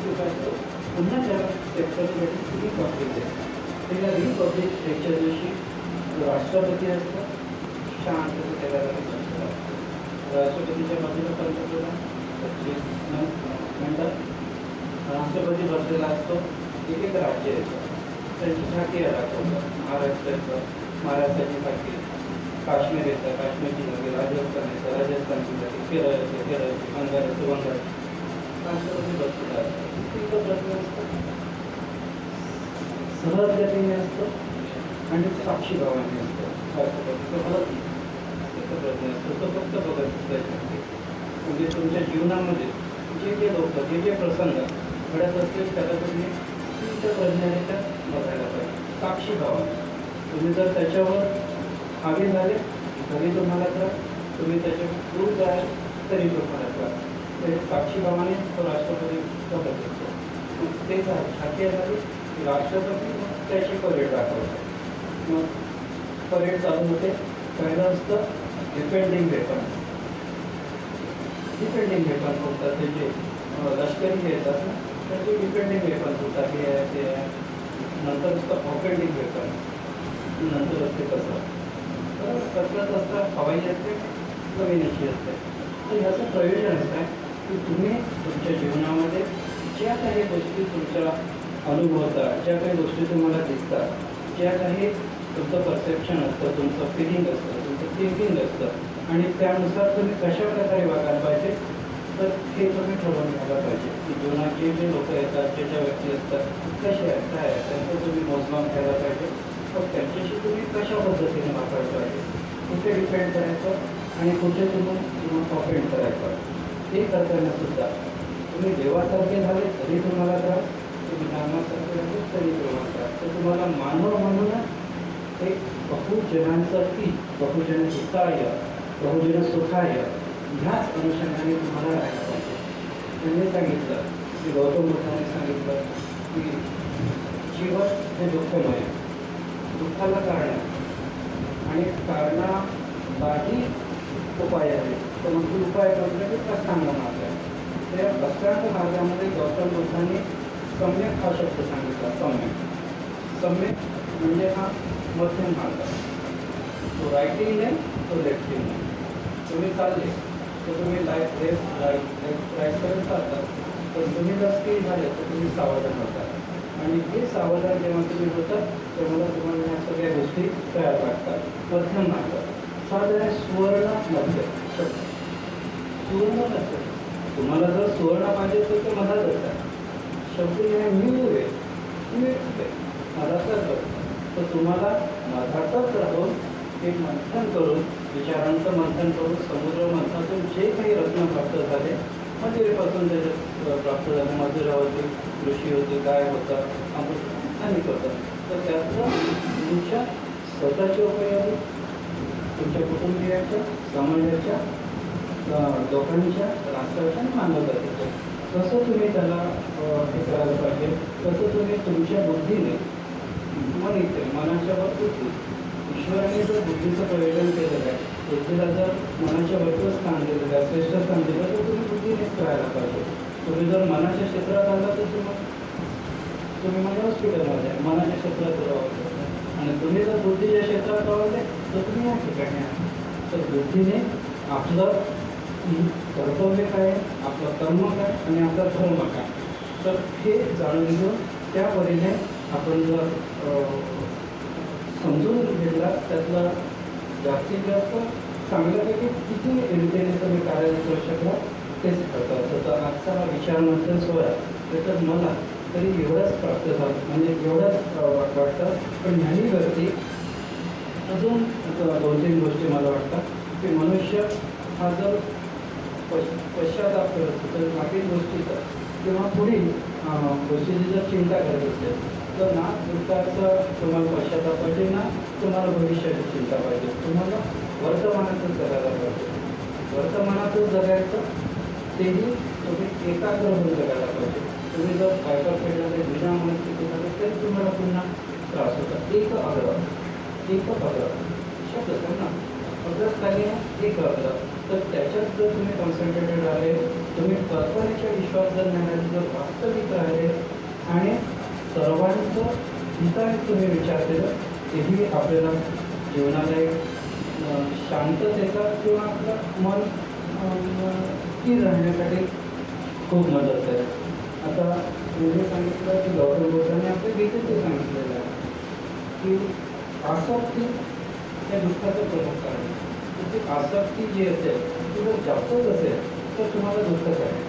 चुकायचं पुन्हा त्याला स्टेप्समध्ये तुम्ही कॉम्प्लीट द्या. त्याला रिपब्लिक डेच्या दिवशी राष्ट्रपती असतात, शांत त्याला राष्ट्रपतीच्या बाजूला पंतप्रधान म्हणतात, राष्ट्रपती बसलेला असतो, एक एक राज्य येतं, त्यांची झाकी दाखवतात. महाराष्ट्राची झाकी, काश्मीर येतं, काश्मीरची झाकी, राजस्थान येतं, राजस्थानची झाकी, केरळ येते, केरळची, बंगाल येतो, बंगाल. राष्ट्रपती बसलेला असतो, इतकं प्रश्न असतं, सहज गतीने असतं आणि साक्षी भावाने असतं. राष्ट्रपतीचं हळद इतकं प्रश्न असतो, तो फक्त बघत प्रश्न. म्हणजे तुमच्या जीवनामध्ये जे जे लोक, जे जे प्रसंग घडत असतील त्याला तुम्ही तुमच्या प्रज्ञानेच्या बघायला पाहिजे. साक्षी भावाने तुम्ही जर त्याच्यावर हावी झाले तरी तुम्हाला त्रास, तुम्ही त्याच्या दूर जाल तरी तुम्हाला त्रास. ते साक्षी भावाने तो राष्ट्रपती बघत असतो. ते झाकी झाली राष्ट्रपती त्याची परेड दाखवतात. मग परेड चालू होते. पहिलं असतं डिफेंडिंग वेपन. डिफेंडिंग वेपन होतात ते जे लष्करी येतात ना, तर ते डिफेंडिंग वेपन होतात. हे ते नंतर असतं ऑफेंडिंग वेपन, नंतर असते कसं. तर कसरत असतं हवाई असते, जमिनीची असते. तर ह्याचं प्रयोजन असं आहे की तुम्ही तुमच्या जीवनामध्ये ज्या काही गोष्टी तुमच्या अनुभवता, ज्या काही गोष्टी तुम्हाला दिसतात, ज्या काही तुमचं परसेप्शन असतं, तुमचं फिलिंग असतं, तुमचं थिंकिंग असतं आणि त्यानुसार तुम्ही कशा प्रकारे वागायला पाहिजे, तर हे तुम्ही ठरवून घ्यायला पाहिजे की जीवनाचे जे लोक येतात, जे ज्या व्यक्ती असतात, कसे आहेत, काय आहे, त्यांचं तुम्ही मोजमाप घ्यायला पाहिजे. मग त्यांच्याशी तुम्ही कशा पद्धतीने वापरायला पाहिजे, कुठे डिपेंड करायचं आणि कुठे तुम्हाला ऑफेंड करायचं. हे करतानासुद्धा तुम्ही देवासारखे झाले तरी तुम्हाला त्रास, तुम्ही धर्मासारखे झाले तरी तुम्हाला त्रास. तर तुम्हाला मानव म्हणूनच एक बहुजनांसाठी, बहुजन हिताय, बहुजन सुखाय ह्याच अनुषंगाने तुम्हाला राहायला पाहिजे. त्यांनी सांगितलं की गौतम बुद्धाने सांगितलं की जीवन हे दुःखमय, दुःखाला कारण आहे आणि कारणालाही उपाय आहे. तर मग उपाय म्हटलं की अष्टांग मार्ग आहे. त्या अष्टांग मार्गामध्ये गौतम बुद्धांनी सम्यक हा शब्द सांगितला. सम्यक, सम्यक म्हणजे हा मध्यम मार्ग. तो राईटिंग नाही, तो लेफ्टिंग नाही. तुम्ही चालले तर तुम्ही राईट करत चालतात, पण तुम्ही जर स्थिर झाले तर तुम्ही सावधान होतात. आणि हे सावधान जेव्हा तुम्ही होतात तेव्हा तुम्हाला ह्या सगळ्या गोष्टी तयार लागतात. मध्यम मार्ग साधारण सुवर्ण मध्य शब्द, सुवर्ण मध्य. तुम्हाला जर सुवर्ण पाहिजे तर ते मधात असतात. शब्द हे न्यू आहे, मधातच बघतात. तर तुम्हाला मधातच राहून एक मंथन करून, विचारांचं मंथन करून, समुद्र मंथनातून जे काही रत्न प्राप्त झाले, मजुरीपासून त्याच्यात प्राप्त झाले, मजुरावरती ऋषी होते, काय होतं, अमृत अनेक होतं. तर त्यातलं तुमच्या स्वतःचे उपयोगी, तुमच्या कुटुंबियांच्या, समाजाच्या, लोकांच्या, राष्ट्राच्या आणि मानवजातीच्या कसं तुम्ही त्याला हे करायला पाहिजे, कसं तुम्ही तुमच्या बुद्धीने, मन इथे मनाच्या बुद्धी, ईश्वराने जर बुद्धीचं प्रयोजन केलेलं आहे, बुद्धीला जर मनाच्या वरचं स्थान दिलेलं आहे, श्रेष्ठ स्थान दिलं तर तुम्ही बुद्धीनेच करायला पाहिजे. तुम्ही जर मनाच्या क्षेत्रात आला तर तुम्ही माझ्या हॉस्पिटलमध्ये मनाच्या क्षेत्रात राहू, आणि तुम्ही जर बुद्धीच्या क्षेत्रात राहिले तर तुम्ही या ठिकाणी आहे. तर बुद्धीने आपलं कर्तव्य काय, आपलं कर्म काय आणि आपला धर्म काय, तर हे जाणून घेऊन त्या परीने आपण जर समजून घेतला, त्यातला जास्तीत जास्त चांगल्यापैकी किती रीतीने तुम्ही कार्य करू शकला तेच करता. तर आजचा हा विचार मंथन सोहळा त्याच्यात मला तरी एवढंच प्राप्त झालं, म्हणजे एवढंच वाटतं. पण ह्यानीवरती अजून 2-3 गोष्टी मला वाटतात की मनुष्य हा जर पश्चाताप करत असेल तर मागील गोष्टीचा किंवा पुढील गोष्टीची जर चिंता करत असेल तर ना भूतकाळचा तुम्हाला पश्चाताप पाहिजे, ना तुम्हाला भविष्याची चिंता पाहिजे. तुम्हाला वर्तमानातच जगायला पाहिजे. वर्तमानातच जगायचं, तेही तुम्ही एकाग्र होऊन जगायला पाहिजे. तुम्ही जर बायका खेळामध्ये विना मनस्थिती झाली तरी तुम्हाला पुन्हा त्रास होता. एक आग्रह शब्द ना अग्रस्थानी एक आग्रह, तर त्याच्यात जर तुम्ही कॉन्सन्ट्रेटेड आले तुम्ही कल्पनेच्या विश्वास जर नाही जर वास्तविक राहिले आणि सर्वांचं हिताने तुम्ही विचार केला तेही आपल्याला जीवनाला एक शांततेचा किंवा आपलं मन स्थिर राहण्यासाठी खूप मदत आहे. आता मी सांगितलं की गौतम बुद्धांनी आपल्या गीतेचे सांगितलेलं आहे की आसक्ती या दुःखाचं प्रमुख कारण. ती आसक्ती जी असेल ती जर जास्तच असेल तर तुम्हाला दुःखच आहे.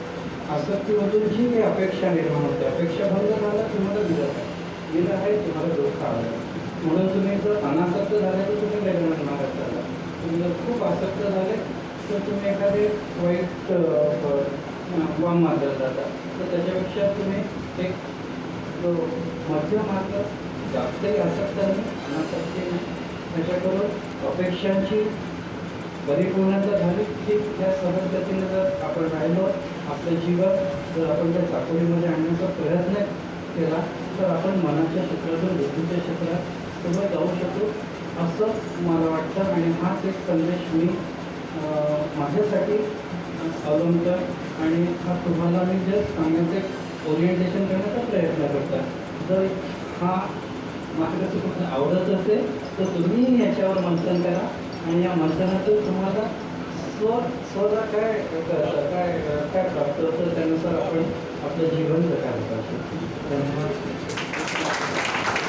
आसक्तीमधून जी काही अपेक्षा निर्माण होते, अपेक्षा भंग झाला तुम्हाला दिलं आहे, दिलं आहे तुम्हाला दुःख आलं. म्हणून तुम्ही जर अनासक्त झाले तर तुम्ही गजानन महाराज झाला. तुम्ही जर खूप आसक्त झाले तर तुम्ही एखादे वाईट वाम मार्गाला जाता. तर त्याच्यापेक्षा तुम्ही एक मध्य मार्ग, जास्तही आसक्त नाही अनासक्ती नाही, त्याच्याकडून अपेक्षांची परिपूर्णता झाली की त्या सहज गतीने जर आपण राहिलो, आपलं जीवन जर आपण त्या चाकोरीमध्ये आणण्याचा प्रयत्न केला तर आपण मनाच्या क्षेत्रातून बुद्धीच्या क्षेत्रात सोबत जाऊ शकतो असं मला वाटतं. आणि हाच एक संदेश मी माझ्यासाठी अवलंबतो आणि हा तुम्हाला मी जस्ट सांगण्याचं ओरिएंटेशन करण्याचा प्रयत्न करतो. जर हा मार्ग तुम्हाला आवडत असेल तर तुम्ही याच्यावर मंथन करा आणि या मंथनातून तुम्हाला स्वतः काय करतं, काय प्राप्त होतं त्यानुसार आपण आपलं जीवन जगायला पाहिजे. धन्यवाद.